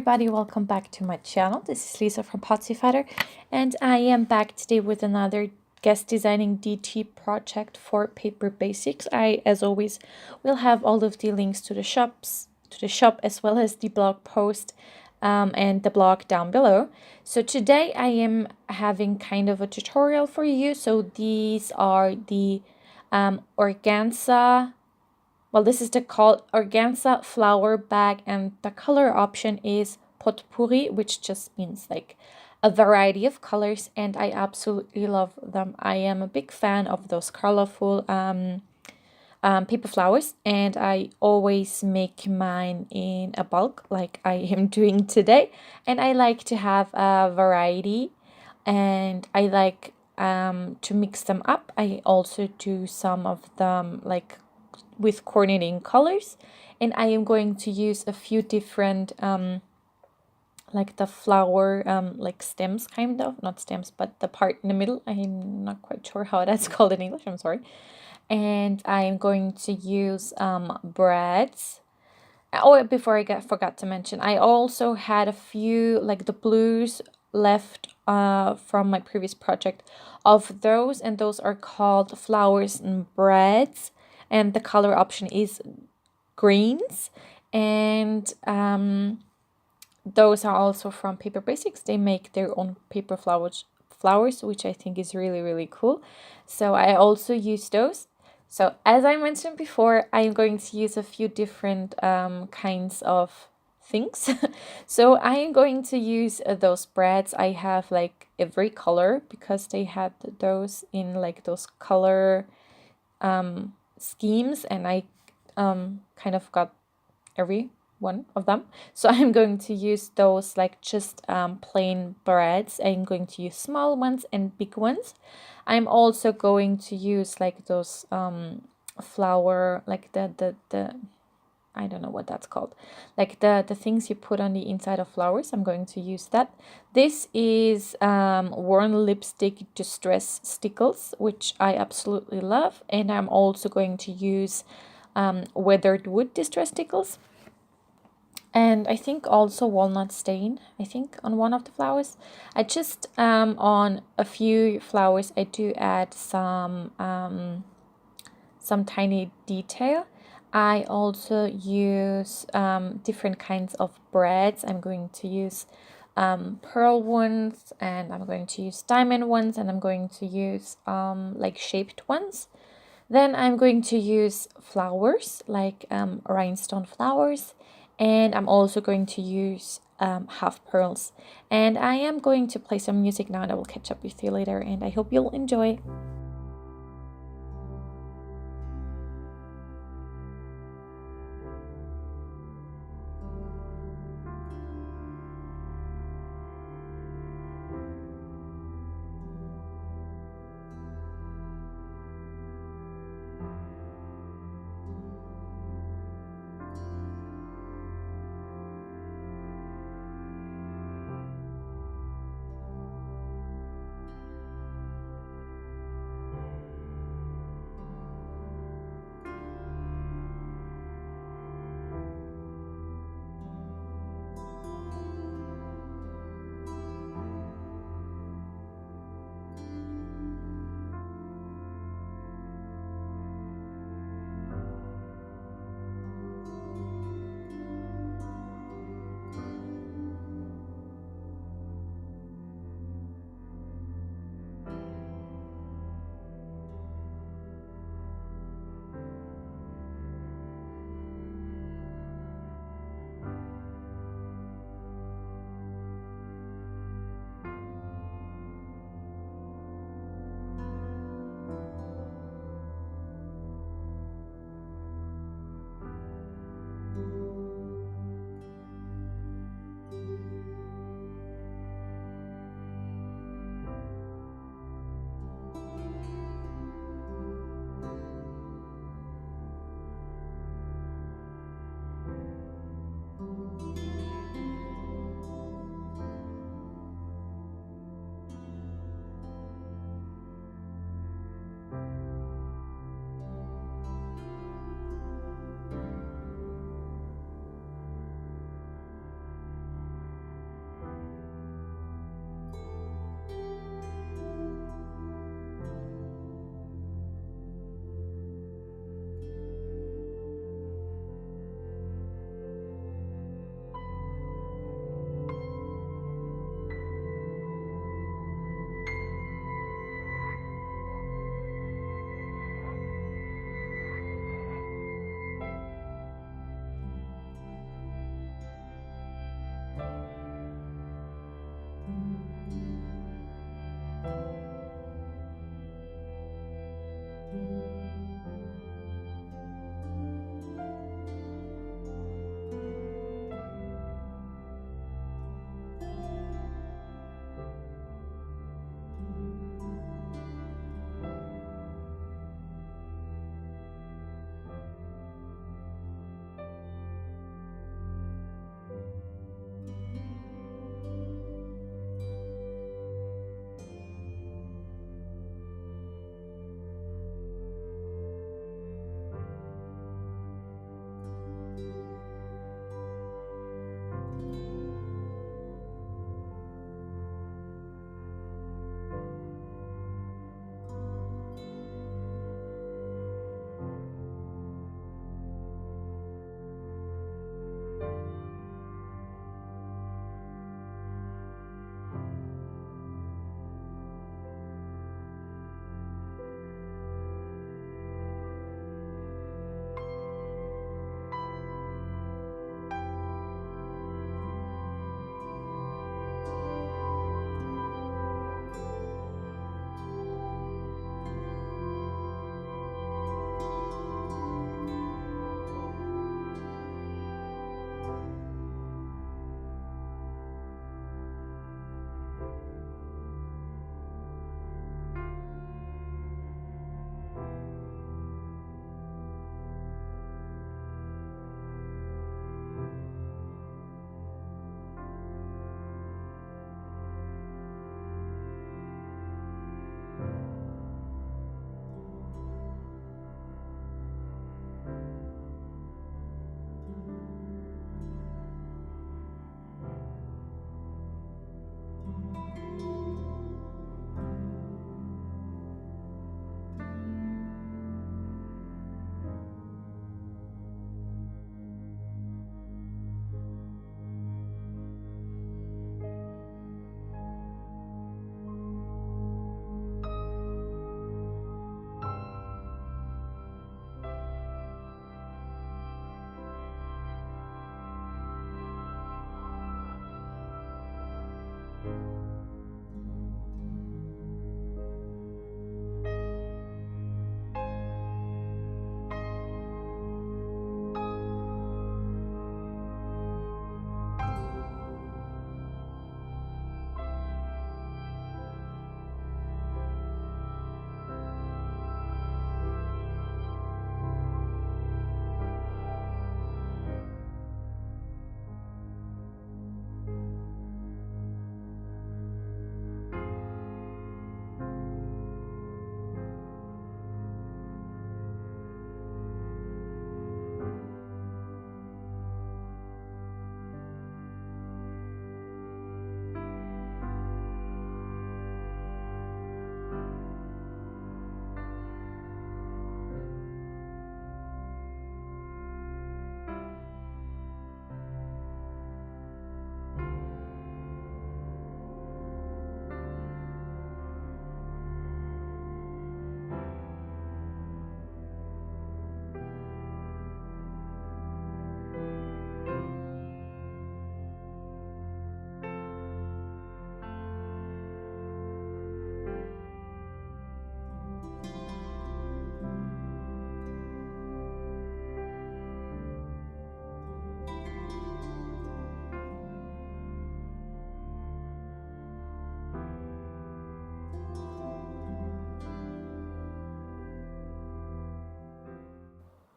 everybody, welcome back to my channel. This is Lisa from Potsiefighter, and I am back today with another guest designing DT project for Paperbasics. As always, will have all of the links to the shop as well as the blog post and the blog down below. So today I am having kind of a tutorial for you. So these are the Organza. Well, this is called Organza flower bag, and the color option is Potpourri, which just means like a variety of colors, and I absolutely love them. I am a big fan of those colorful paper flowers, and I always make mine in a bulk like I am doing today, and I like to have a variety, and I like to mix them up. I also do some of them like with coordinating colors, and I am going to use a few different like the flower like stems, kind of, not stems, but the part in the middle. I'm not quite sure how that's called in English, I'm sorry. And I am going to use breads. Oh, before I forgot to mention, I also had a few like the blues left from my previous project of those, and those are called flowers and breads, and the color option is greens, and those are also from Paperbasics. They make their own paper flowers, which I think is really cool. So I also use those. So as I mentioned before, I'm going to use a few different kinds of things. So I am going to use those breads. I have like every color because they had those in like those color schemes, and I kind of got every one of them. So I'm going to use those like just plain breads. I'm going to use small ones and big ones. I'm also going to use like those flower, like the I don't know what that's called, like the things you put on the inside of flowers. I'm going to use that. This is worn lipstick distress stickles, which I absolutely love, and I'm also going to use weathered wood distress stickles, and I think also walnut stain, I think, on one of the flowers. I just on a few flowers I do add some tiny detail. I also use different kinds of breads. I'm going to use pearl ones, and I'm going to use diamond ones, and I'm going to use like shaped ones. Then I'm going to use flowers, like rhinestone flowers, and I'm also going to use half pearls. And I am going to play some music now, and I will catch up with you later, and I hope you'll enjoy.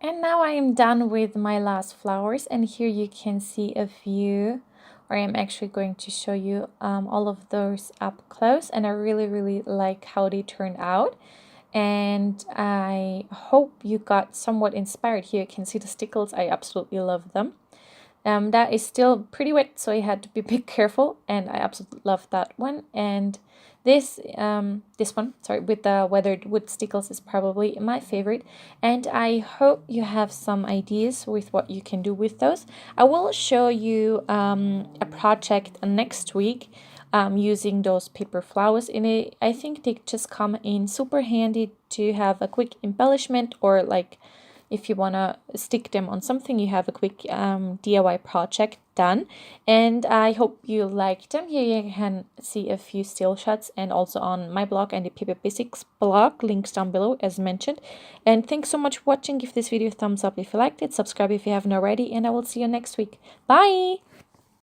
And now I am done with my last flowers, and here you can see a few, or I'm actually going to show you all of those up close, and I really like how they turned out. And I hope you got somewhat inspired. Here you can see the stickles. I absolutely love them. That is still pretty wet, so I had to be a bit careful, and I absolutely love that one. And this one, sorry, with the weathered wood stickles is probably my favorite, and I hope you have some ideas with what you can do with those. I will show you a project next week using those paper flowers in it. I think they just come in super handy to have a quick embellishment, or like if you want to stick them on something, you have a quick DIY project done. And I hope you liked them. Here you can see a few still shots, and also on my blog and the Paperbasics blog, links down below as mentioned. And thanks so much for watching. Give this video a thumbs up if you liked it, subscribe if you haven't already, and I will see you next week. Bye!